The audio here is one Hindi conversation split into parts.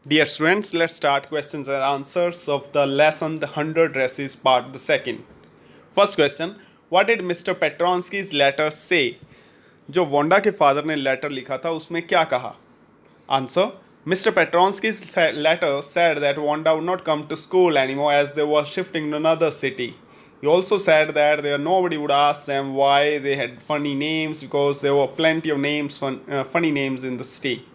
Dear students, let's start questions and answers of the lesson The 100 Dresses part the second. First question, what did Mr. Petronsky's letter say? जो वोंडा के फादर ने लेटर लिखा था उसमें क्या कहा? Answer, Mr. Petronsky's letter said that Wanda would not come to school anymore as they were shifting to another city. He also said that there nobody would ask them why they had funny names because there were plenty of funny names in the city.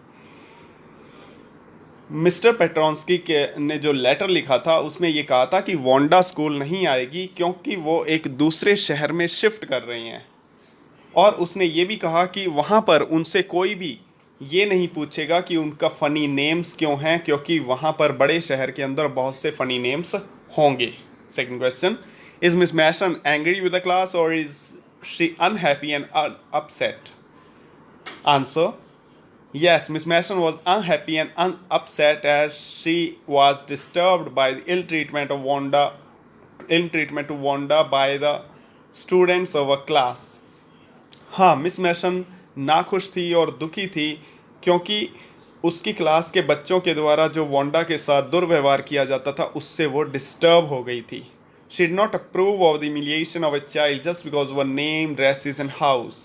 Mister Petronski के ने जो लेटर लिखा था उसमें ये कहा था कि वोंडा स्कूल नहीं आएगी क्योंकि वो एक दूसरे शहर में शिफ्ट कर रही हैं, और उसने ये भी कहा कि वहाँ पर उनसे कोई भी ये नहीं पूछेगा कि उनका फ़नी नेम्स क्यों हैं, क्योंकि वहाँ पर बड़े शहर के अंदर बहुत से फ़नी नेम्स होंगे. Second question, is Miss Mason angry with the class और is she unhappy and upset? Answer, yes, Miss Mason was unhappy and upset as she was disturbed by the ill treatment to Wanda by the students of her class. हाँ, मिस मैशन नाखुश थी और दुखी थी क्योंकि उसकी क्लास के बच्चों के द्वारा जो वोंडा के साथ दुर्व्यवहार किया जाता था उससे वो डिस्टर्ब हो गई थी. She did not approve of the humiliation of a child just because of her name, dresses and house.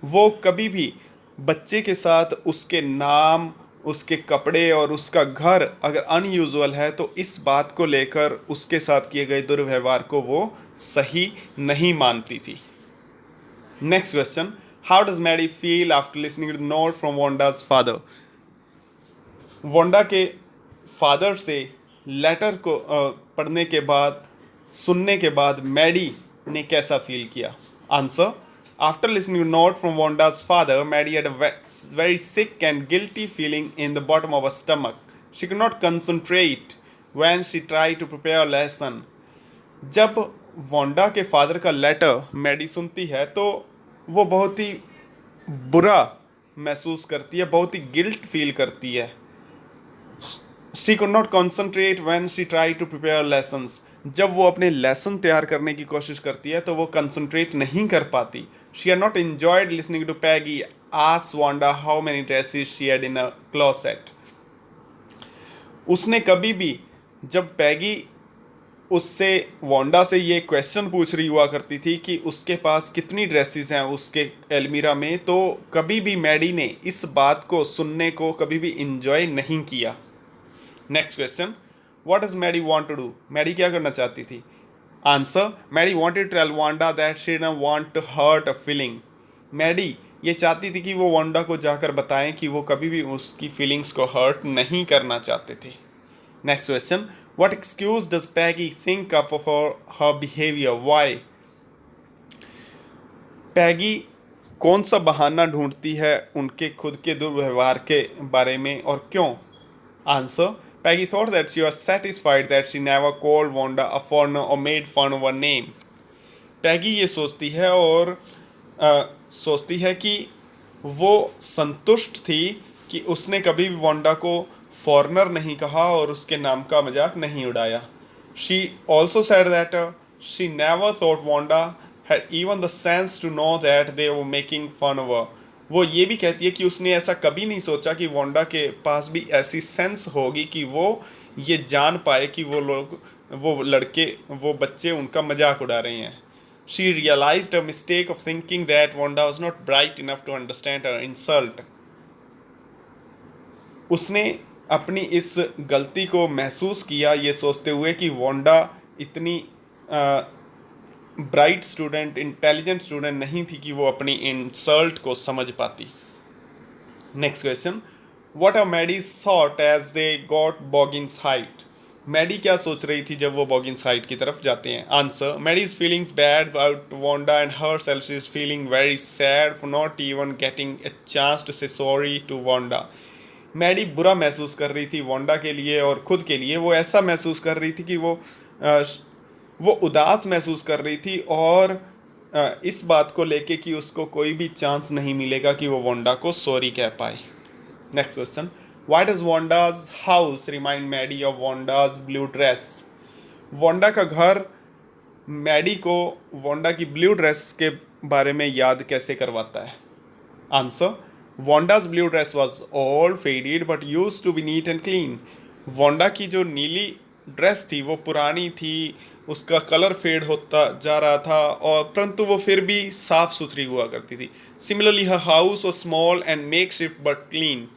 वो कभी भी बच्चे के साथ उसके नाम, उसके कपड़े और उसका घर अगर अनयूजुअल है तो इस बात को लेकर उसके साथ किए गए दुर्व्यवहार को वो सही नहीं मानती थी. Next question, how does Maddie feel after listening to note from Wanda's father? Wanda के फादर से लेटर को पढ़ने के बाद, सुनने के बाद मैडी ने कैसा फील किया? Answer, after listening to note from Wanda's father, Maddie had a very sick and guilty feeling in the bottom of her stomach. She could not concentrate when she tried to prepare a lesson. जब वोंडा के फादर का लेटर मैडी सुनती है तो वो बहुत ही बुरा महसूस करती है, बहुत ही गिल्ट फील करती है. She could not concentrate when she try to prepare lessons. जब वो अपने लेसन तैयार करने की कोशिश करती है तो वो कंसंट्रेट नहीं कर पाती. She are not enjoyed listening to Peggy ask Wanda how many dresses she had in a closet. उसने कभी भी, जब पैगी उससे वांडा से ये क्वेश्चन पूछ रही हुआ करती थी कि उसके पास कितनी ड्रेसेस हैं उसके एलमीरा में, तो कभी भी मैडी ने इस बात को सुनने को कभी भी इंजॉय नहीं किया. Next question, what does Maddie want to do? Maddie क्या करना चाहती थी? Answer, Maddie wanted to tell Wanda that she didn't want to hurt a feeling. Maddie ये चाहती थी कि वो वांडा को जाकर बताएं कि वो कभी भी उसकी फीलिंग्स को हर्ट नहीं करना चाहते थे. Next question, what excuse does Peggy think up for her behaviour? Why? Peggy कौन सा बहाना ढूंढती है उनके खुद के दुर्व्यवहार के बारे में और क्यों? Answer, Peggy thought that she was satisfied that she never called Wanda a foreigner or made fun of her name. पैगी ये सोचती है और सोचती है कि वो संतुष्ट थी कि उसने कभी भी वांडा को फॉरेनर नहीं कहा और उसके नाम का मजाक नहीं उड़ाया. She also said that she never thought Wanda had even the sense to know that they were making fun of her. वो ये भी कहती है कि उसने ऐसा कभी नहीं सोचा कि वांडा के पास भी ऐसी सेंस होगी कि वो ये जान पाए कि वो लोग, वो लड़के, वो बच्चे उनका मजाक उड़ा रहे हैं. She realised a mistake of thinking that Wanda was not bright enough to understand her insult. उसने अपनी इस गलती को महसूस किया ये सोचते हुए कि वांडा इतनी ब्राइट स्टूडेंट, इंटेलिजेंट स्टूडेंट नहीं थी कि वो अपनी इंसल्ट को समझ पाती. Next question, what are Maddie's thought as they got Boggins height? Maddie क्या सोच रही थी जब वो बॉगिन्स हाइट की तरफ जाते हैं? Answer, Maddie's feelings bad about Wanda and herself is feeling very sad for not even getting a chance to say sorry to Wanda. Maddie बुरा महसूस कर रही थी वांडा के लिए और खुद के लिए. वो ऐसा महसूस कर रही थी कि वो उदास महसूस कर रही थी और इस बात को लेके कि उसको कोई भी चांस नहीं मिलेगा कि वो वांडा को सॉरी कह पाए. Next question, why does Wanda's house remind Maddie of Wanda's blue dress? Wanda का घर मैडी को वांडा की ब्लू ड्रेस के बारे में याद कैसे करवाता है? Answer, Wanda's blue dress was old, faded, but used to be neat and clean. Wanda की जो नीली ड्रेस थी वो पुरानी थी, उसका कलर फेड होता जा रहा था, और परंतु वो फिर भी साफ सुथरी हुआ करती थी. Similarly her house was small and makeshift but clean.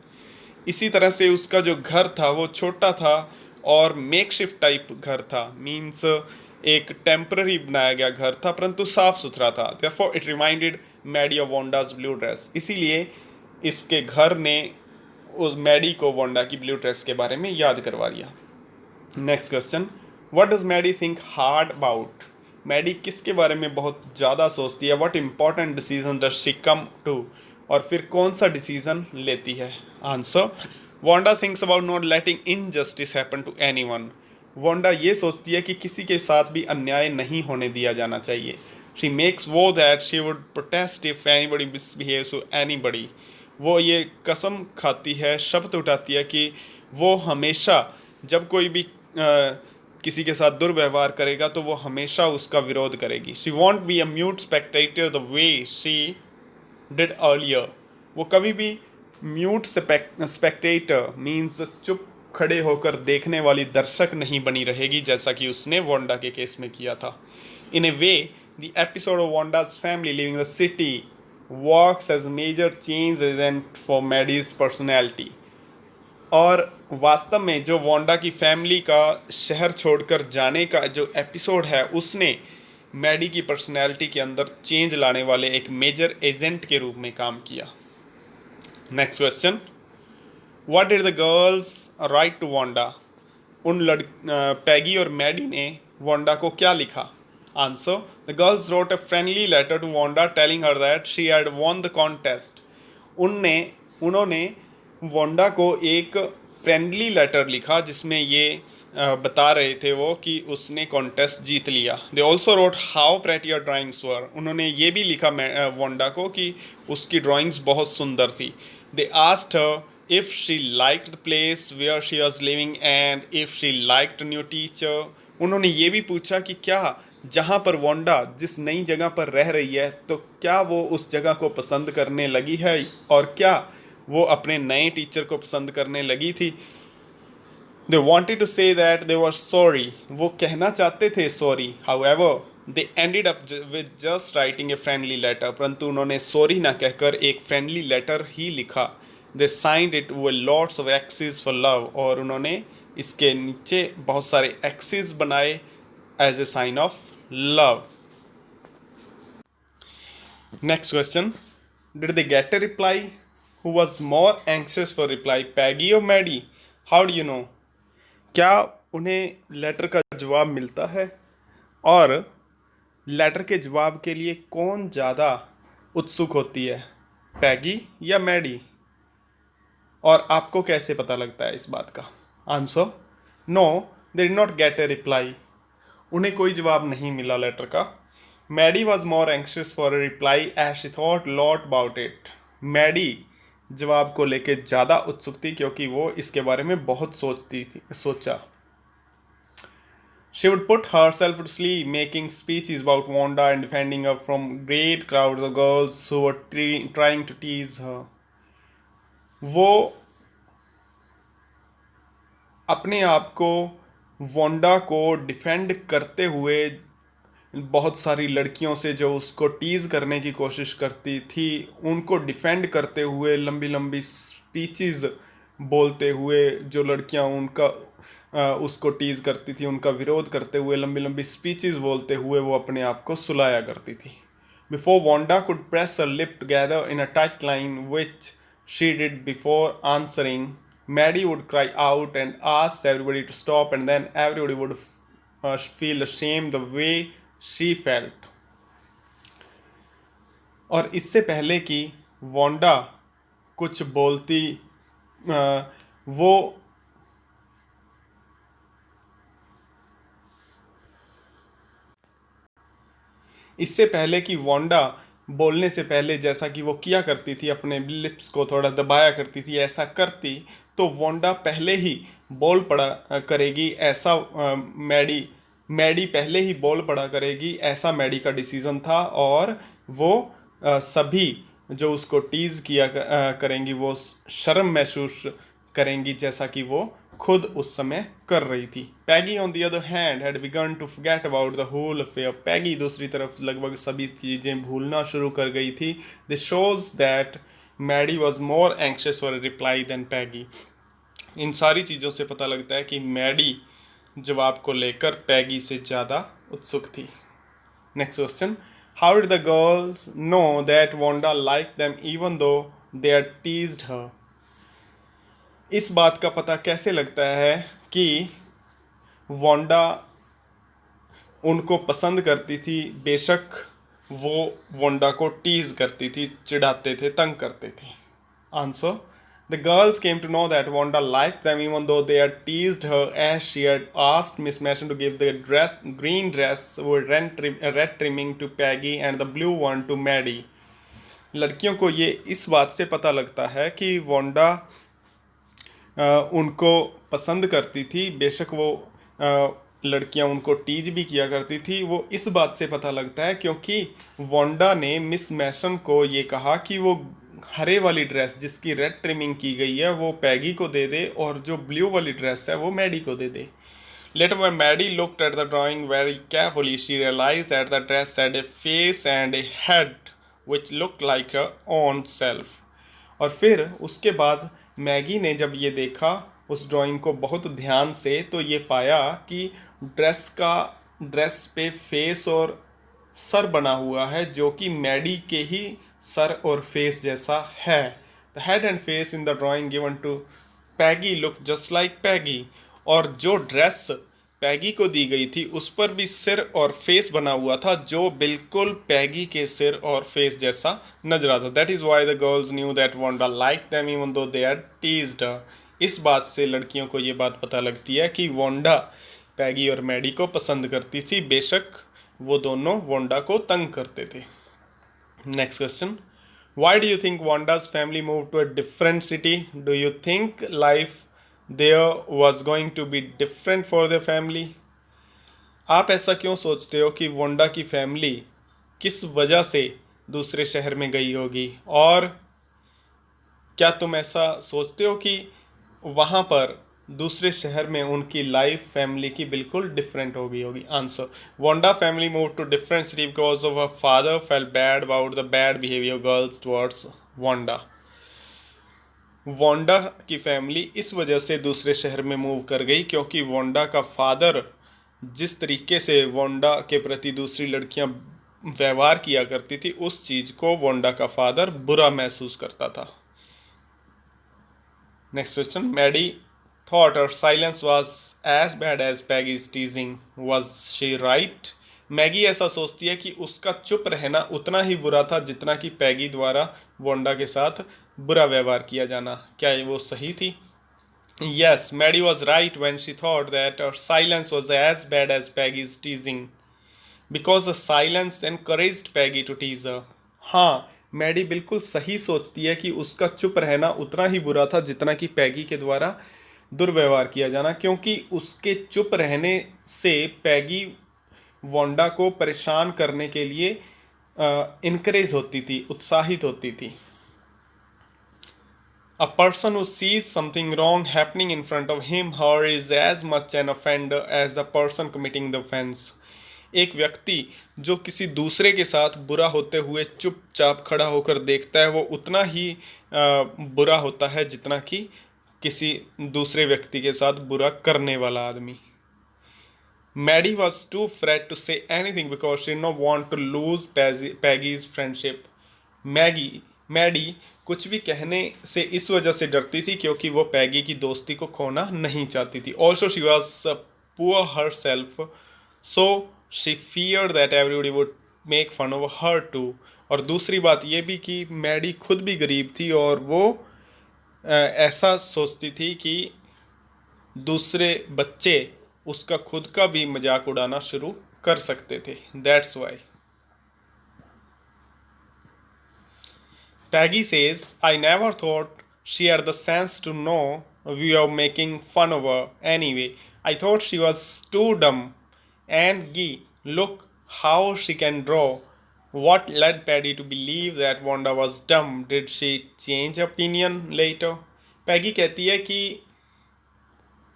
इसी तरह से उसका जो घर था वो छोटा था और मेकशिफ्ट टाइप घर था, मीन्स एक टेम्पररी बनाया गया घर था परंतु साफ सुथरा था. Therefore it reminded Maddie of Wanda's blue dress. इसीलिए इसके घर ने उस मैडी को वांडा की ब्लू ड्रेस के बारे में याद करवा दिया. Next question, what does Maddie think hard about. Maddie किसके बारे में बहुत ज़्यादा सोचती है. What important decision does she come to. और फिर कौन सा डिसीजन लेती है. Answer, Wanda thinks about not letting injustice happen to anyone. Wanda ये सोचती है कि किसी के साथ भी अन्याय नहीं होने दिया जाना चाहिए. She makes vow that she would protest if anybody misbehaves to anybody. वो ये कसम खाती है, शपथ उठाती है कि वो हमेशा जब कोई भी किसी के साथ दुर्व्यवहार करेगा तो वो हमेशा उसका विरोध करेगी. She want be a mute Spectator the way she did earlier. वो कभी भी म्यूट स्पेक्टेटर मीन्स चुप खड़े होकर देखने वाली दर्शक नहीं बनी रहेगी जैसा कि उसने वांडा के केस में किया था. In a way the episode of Wanda's family living the city works as major change agent for Maddie's personality. और वास्तव में जो वांडा की फैमिली का शहर छोड़कर जाने का जो एपिसोड है उसने मैडी की पर्सनैलिटी के अंदर चेंज लाने वाले एक मेजर एजेंट के रूप में काम किया. Next question, what did the girls write to Wanda. उन पैगी और मैडी ने वांडा को क्या लिखा. Answer, the girls wrote a friendly letter to Wanda telling her that she had won the contest. उन्होंने वांडा को एक फ्रेंडली लेटर लिखा जिसमें ये बता रहे थे वो कि उसने कॉन्टेस्ट जीत लिया. They also wrote how pretty your drawings were. उन्होंने ये भी लिखा वांडा को कि उसकी ड्राइंग्स बहुत सुंदर थी. They asked her if she liked the place where she was living and if she liked new teacher. उन्होंने ये भी पूछा कि क्या जहाँ पर वांडा जिस नई जगह पर रह रही है तो क्या वो उस जगह को पसंद करने लगी है और क्या वो अपने नए टीचर को पसंद करने लगी थी. They wanted to say that they were sorry. वो कहना चाहते थे sorry. However, they ended up with just writing a friendly letter. परंतु उन्होंने sorry ना कहकर एक friendly letter ही लिखा. They signed it with lots of X's for love. और उन्होंने इसके नीचे बहुत सारे X's बनाए as a sign of love. Next question. Did they get a reply? Who was more anxious for reply, Peggy or Maddie? How do you know? क्या उन्हें लेटर का जवाब मिलता है और लेटर के जवाब के लिए कौन ज़्यादा उत्सुक होती है, पैगी या मैडी. और आपको कैसे पता लगता है इस बात का. Answer, no they did not get a reply. उन्हें कोई जवाब नहीं मिला लेटर का. Maddie was more anxious for a reply as she thought lot about it. Maddie जवाब को लेके ज़्यादा उत्सुक थी क्योंकि वो इसके बारे में बहुत सोचा. She would put herself to sleep making speeches about Wanda and defending her from great crowds of girls who were trying to tease her. वो अपने आप को वांडा को डिफेंड करते हुए बहुत सारी लड़कियों से जो उसको टीज़ करने की कोशिश करती थी उनको डिफेंड करते हुए लंबी लंबी स्पीचेस बोलते हुए, जो लड़कियां उनका उसको टीज़ करती थी उनका विरोध करते हुए लंबी लंबी स्पीचेस बोलते हुए वो अपने आप को सुलाया करती थी. Before Wanda could press her lip together in a tight line which she did before answering, Maddie would cry out and ask everybody to stop and then everybody would feel ashamed the way she felt. और इससे पहले कि वांडा कुछ बोलती वो इससे पहले कि वांडा बोलने से पहले जैसा कि वो किया करती थी अपने लिप्स को थोड़ा दबाया करती थी, ऐसा करती तो वांडा पहले ही बोल पड़ा करेगी ऐसा मैडी पहले ही बोल पड़ा करेगी ऐसा मैडी का डिसीज़न था. और वो सभी जो उसको टीज किया करेंगी वो शर्म महसूस करेंगी, जैसा कि वो खुद उस समय कर रही थी। Peggy on the other hand had begun to forget about the whole affair. Peggy दूसरी तरफ लगभग सभी चीज़ें भूलना शुरू कर गई थी। This shows that Maddie was more anxious for a reply than Peggy. इन सारी चीज़ों से पता लगता है कि मैडी जवाब को लेकर पैगी से ज़्यादा उत्सुक थी। Next question, how did the girls know that Wanda like them even though they are teased हर। इस बात का पता कैसे लगता है कि वोंडा उनको पसंद करती थी, बेशक वो वोंडा को टीज करती थी, चिढ़ाते थे, तंग करते थे। Answer, the girls came to know that Wanda liked them even though they had teased her, as she had asked Miss Mason to give the green dress with red trimming to Peggy and the blue one to Maddie. लड़कियों को ये इस बात से पता लगता है कि वोंडा उनको पसंद करती थी, बेशक वो लड़कियां उनको टीज भी किया करती थी। वो इस बात से पता लगता है क्योंकि वोंडा ने मिस मैसन को ये कहा कि वो हरे वाली ड्रेस जिसकी रेड ट्रिमिंग की गई है वो पैगी को दे दे, और जो ब्लू वाली ड्रेस है वो मैडी को दे दे। Later, when Maddie looked at the drawing very carefully, she realized that the dress had a face and a head which looked like her own self. और फिर उसके बाद मैगी ने जब ये देखा उस ड्राइंग को बहुत ध्यान से, तो ये पाया कि ड्रेस पे फेस और सर बना हुआ है जो कि मैडी के ही सर और फेस जैसा है। The head and face in the drawing given to Peggy look just like Peggy. और जो ड्रेस पैगी को दी गई थी उस पर भी सिर और फेस बना हुआ था जो बिल्कुल पैगी के सिर और फेस जैसा नजर आता। That is why the girls knew that Wanda like them even though they are teased हर। इस बात से लड़कियों को ये बात पता लगती है कि वोंडा पैगी और मैडी को पसंद करती थी, बेशक वो दोनों वोंडा को तंग करते थे। Next question, why do you think Wanda's family move to a different city? Do you think life there was going to be different for the family? आप ऐसा क्यों सोचते हो कि वोंडा की फैमिली किस वजह से दूसरे शहर में गई होगी, और क्या तुम ऐसा सोचते हो कि वहाँ पर दूसरे शहर में उनकी लाइफ फैमिली की बिल्कुल डिफरेंट हो गई होगी? Answer, Wanda family move to different city because of her father felt bad about the bad behaviour girls towards Wanda. Wanda की फैमिली इस वजह से दूसरे शहर में मूव कर गई क्योंकि वोंडा का फादर जिस तरीके से वोंडा के प्रति दूसरी लड़कियां व्यवहार किया करती थी उस चीज़ को वोंडा का फादर बुरा महसूस करता था। Next question, Maddie thought her silence was as bad as Peggy's teasing. Was she right? Maggi ऐसा सोचती है कि उसका चुप रहना उतना ही बुरा था जितना कि पैगी द्वारा वोंडा के साथ बुरा व्यवहार किया जाना। क्या वो सही थी? Yes, Maddie was right when she thought that her silence was as bad as Peggy's teasing, because the silence encouraged Peggy to tease her. हाँ, मैडी बिल्कुल सही सोचती है कि उसका चुप रहना उतना ही बुरा था जितना कि पैगी के द्वारा दुर्व्यवहार किया जाना, क्योंकि उसके चुप रहने से पैगी वोंडा को परेशान करने के लिए इनकरेज होती थी, उत्साहित होती थी। A person who sees something wrong happening in front of him, her is as much an offender as the person committing the offense. एक व्यक्ति जो किसी दूसरे के साथ बुरा होते हुए चुपचाप खड़ा होकर देखता है वो उतना ही बुरा होता है जितना कि किसी दूसरे व्यक्ति के साथ बुरा करने वाला आदमी। Maddie was too afraid to say anything because she no want to lose Peggy's friendship. Maddie कुछ भी कहने से इस वजह से डरती थी क्योंकि वो पैगी की दोस्ती को खोना नहीं चाहती थी। Also she was poor herself, so she fear that everybody would make fun of her too. और दूसरी बात ये भी कि मैडी खुद भी गरीब थी और वो ऐसा सोचती थी कि दूसरे बच्चे उसका खुद का भी मजाक उड़ाना शुरू कर सकते थे। That's why. Peggy says, I never thought she had the sense to know we were making fun of her anyway. I thought she was too dumb. And Gee, look how she can draw. What led Paddy to believe that Wanda was dumb? Did she change opinion later? पैगी कहती है कि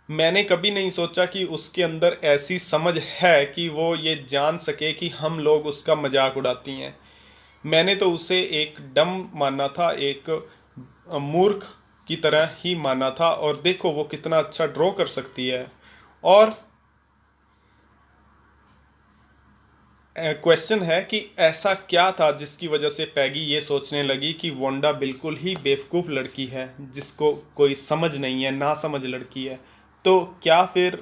मैंने कभी नहीं सोचा कि उसके अंदर ऐसी समझ है कि वो ये जान सके कि हम लोग उसका मजाक उड़ाती हैं। मैंने तो उसे एक डम माना था, एक मूर्ख की तरह ही माना था, और देखो वो कितना अच्छा ड्रॉ कर सकती है। और क्वेश्चन है कि ऐसा क्या था जिसकी वजह से पैगी ये सोचने लगी कि वोंडा बिल्कुल ही बेवकूफ़ लड़की है, जिसको कोई समझ नहीं है, ना समझ लड़की है। तो क्या फिर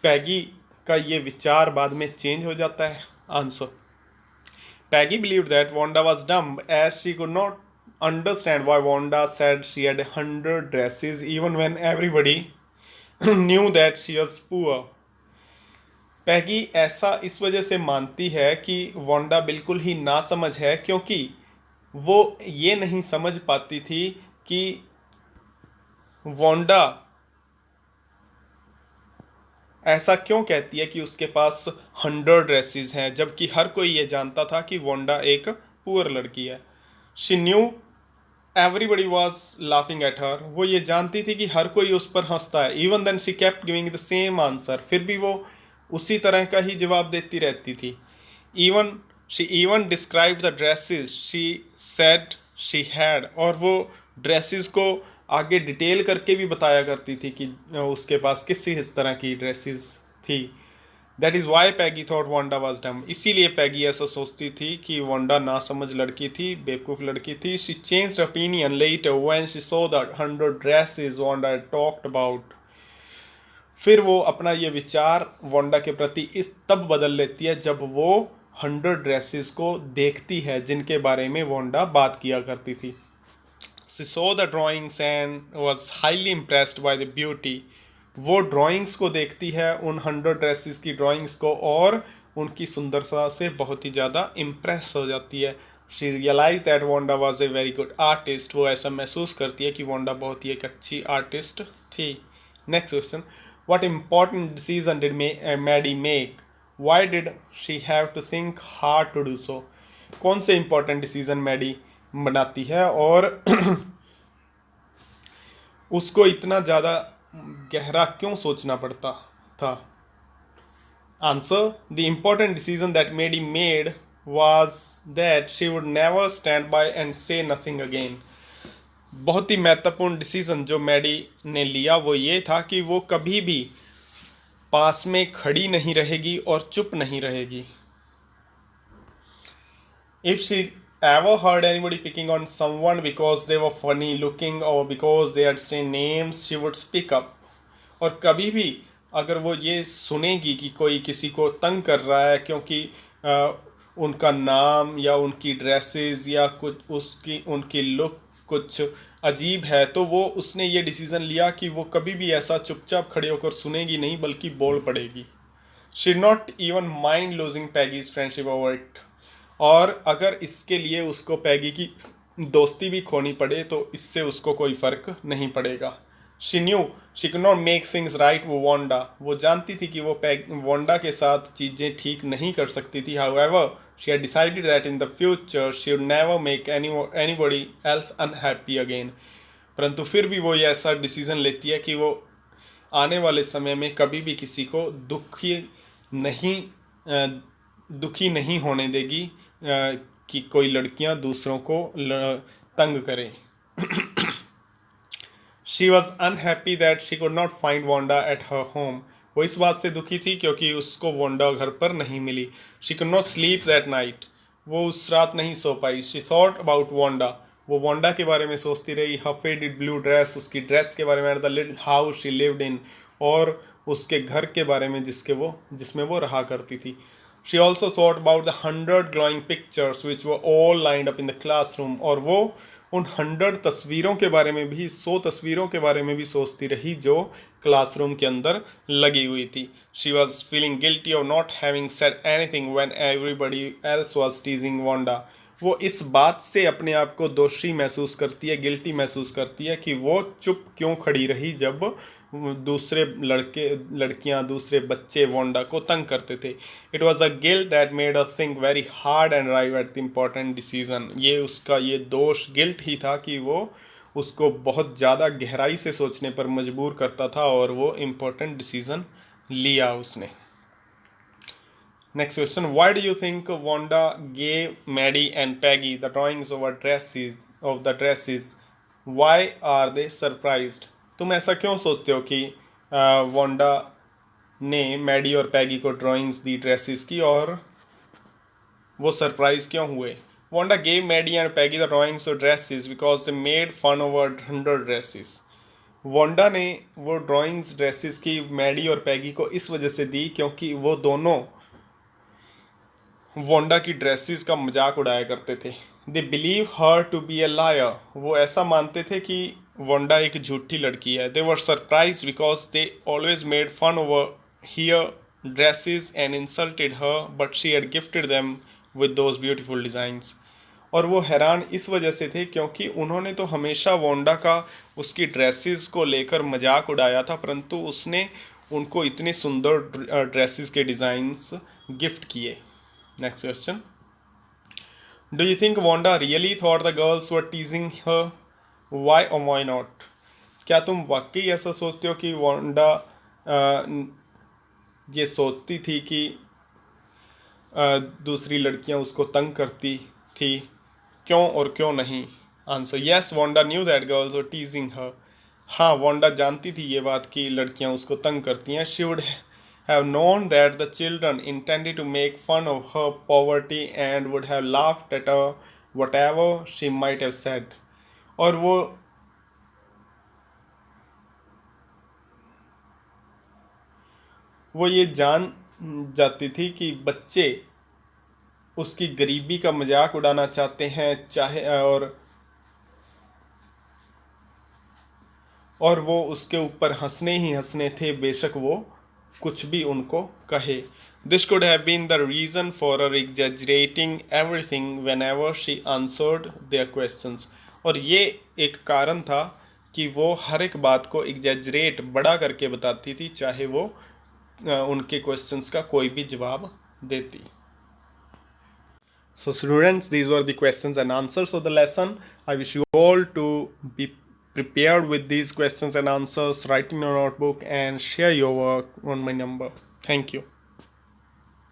पैगी का ये विचार बाद में चेंज हो जाता है? Answer: Peggy believed that Wanda was dumb as she could not understand why Wanda said she had 100 dresses even when everybody knew that she was poor. पैगी ऐसा इस वजह से मानती है कि वांडा बिल्कुल ही नासमझ है, क्योंकि वो ये नहीं समझ पाती थी कि वांडा ऐसा क्यों कहती है कि उसके पास 100 ड्रेसेस हैं, जबकि हर कोई ये जानता था कि वांडा एक पुअर लड़की है। She knew everybody was laughing at her. वो ये जानती थी कि हर कोई उस पर हंसता है। Even then she kept giving the same answer. फिर भी वो उसी तरह का ही जवाब देती रहती थी। Even describe the dresses she said she had. और वो ड्रेसेस को आगे डिटेल करके भी बताया करती थी कि उसके पास किस तरह की ड्रेसेस थी। That is Y Peggy thought Wanda was डम। इसीलिए पैगी ऐसा सोचती थी कि वांडा ना समझ लड़की थी, बेवकूफ़ लड़की थी। She changed opinion letter when she saw the 100 dresses Wanda talked about. फिर वो अपना ये विचार वांडा के प्रति इस तब बदल लेती है जब वो 100 ड्रेसेस को देखती है जिनके बारे में वांडा बात किया करती थी। She saw the drawings and was highly impressed by the beauty. वो ड्राइंग्स को देखती है, उन 100 ड्रेसेस की ड्राइंग्स को, और उनकी सुंदरता से बहुत ही ज़्यादा इम्प्रेस हो जाती है। She realize that Wanda was a very good artist. वो ऐसा महसूस करती है कि वांडा बहुत ही एक अच्छी आर्टिस्ट थी। Next question: what important decision did Maddie make? Why did she have to think hard to do so? कौन से इंपॉर्टेंट डिसीजन मैडी बनाती है और उसको इतना ज़्यादा गहरा क्यों सोचना पड़ता था? Answer: the important decision that Maddie made was that she would never stand by and say nothing again. बहुत ही महत्वपूर्ण डिसीजन जो मैडी ने लिया वो ये था कि वो कभी भी पास में खड़ी नहीं रहेगी और चुप नहीं रहेगी। If she ever heard anybody picking on someone because they were funny looking or because they had strange names, she would speak up. और कभी भी अगर वो ये सुनेगी कि कोई किसी को तंग कर रहा है क्योंकि उनका नाम या उनकी ड्रेसेस या कुछ उसकी उनकी लुक कुछ अजीब है, तो वो उसने ये डिसीज़न लिया कि वो कभी भी ऐसा चुपचाप खड़े होकर सुनेगी नहीं, बल्कि बोल पड़ेगी। She not even mind losing Peggy's friendship over it. और अगर इसके लिए उसको पैगी की दोस्ती भी खोनी पड़े तो इससे उसको कोई फ़र्क नहीं पड़ेगा। She knew she could not make things right वो वांडा। वो जानती थी कि वो वांडा के साथ चीज़ें ठीक नहीं कर सकती थी। However she had decided that in the future she would never make anybody else unhappy again. परंतु फिर भी वो ये ऐसा डिसीज़न लेती है कि वो आने वाले समय में कभी भी किसी को दुखी नहीं होने देगी कि कोई लड़कियां दूसरों को तंग करें। She was unhappy that she could not find Wanda at her home. वो इस बात से दुखी थी क्योंकि उसको वांडा घर पर नहीं मिली। She could not sleep that night. वो उस रात नहीं सो पाई। She thought about Wanda. वो वांडा के बारे में सोचती रही। हर फेडेड ब्लू ड्रेस, उसकी ड्रेस के बारे में, the little house she lived in, और उसके घर के बारे में जिसमें वो रहा करती थी। She also thought about the 100 glowing pictures which were all lined up in the classroom. और वो उन 100 तस्वीरों के बारे में भी, 100 तस्वीरों के बारे में भी सोचती रही जो क्लासरूम के अंदर लगी हुई थी। She was feeling guilty of not having said anything when everybody else was teasing Wanda. वो इस बात से अपने आप को दोषी महसूस करती है, गिल्टी महसूस करती है कि वो चुप क्यों खड़ी रही जब दूसरे लड़कियां, दूसरे बच्चे वोंडा को तंग करते थे. It was a guilt that made us think very hard and arrive at the important decision. ये उसका ये दोष गिल्ट ही था कि वो उसको बहुत ज़्यादा गहराई से सोचने पर मजबूर करता था और वो इम्पोर्टेंट डिसीजन लिया उसने. Next question. Why do you think Wanda gave Maddie and Peggy the drawings of the dresses? Why are they surprised? तुम ऐसा क्यों सोचते हो कि वांडा ने मैडी और पैगी को ड्राइंग्स दी ड्रेसेस की और वो सरप्राइज क्यों हुए? Wanda gave Maddie and Peggy the drawings of dresses because they made fun of her 100 dresses. Wanda ने वो ड्राइंग्स ड्रेसेस की मैडी और पैगी को इस वजह से दी क्योंकि वो दोनों वोंडा की ड्रेसेस का मजाक उड़ाया करते थे. They believe her to be a liar. वो ऐसा मानते थे कि वोंडा एक झूठी लड़की है. They were surprise because they always made fun over here dresses and insulted her but she had gifted them with those beautiful designs. और वो हैरान इस वजह से थे क्योंकि उन्होंने तो हमेशा वोंडा का उसकी ड्रेसेस को लेकर मजाक उड़ाया था, परंतु उसने उनको इतने सुंदर ड्रेसेस के डिज़ाइंस गिफ्ट किए. Next question. Do you think Wanda really thought the girls were teasing her? Why or why not? क्या तुम वाकई ऐसा सोचते हो कि वांडा ये सोचती थी कि दूसरी लड़कियां उसको तंग करती थी? क्यों और क्यों नहीं? Answer. Yes, Wanda knew that girls were teasing her. हाँ, वांडा जानती थी ये बात कि लड़कियां उसको तंग करती हैं. She would have known that the children intended to make fun of her poverty and would have laughed at her whatever she might have said. और वो ये जान जाती थी कि बच्चे उसकी गरीबी का मजाक उड़ाना चाहते हैं, चाहे और वो उसके ऊपर हंसने ही हंसने थे, बेशक वो कुछ भी उनको कहे. This could have been the reason for her exaggerating everything whenever she answered their questions. और ये एक कारण था कि वो हर एक बात को एग्जैजरेट बड़ा करके बताती थी, चाहे वो उनके क्वेश्चंस का कोई भी जवाब देती. So students, these were the questions and answers of the lesson. I wish you all to be prepared with these questions and answers, write in your notebook and share your work on my number. Thank you.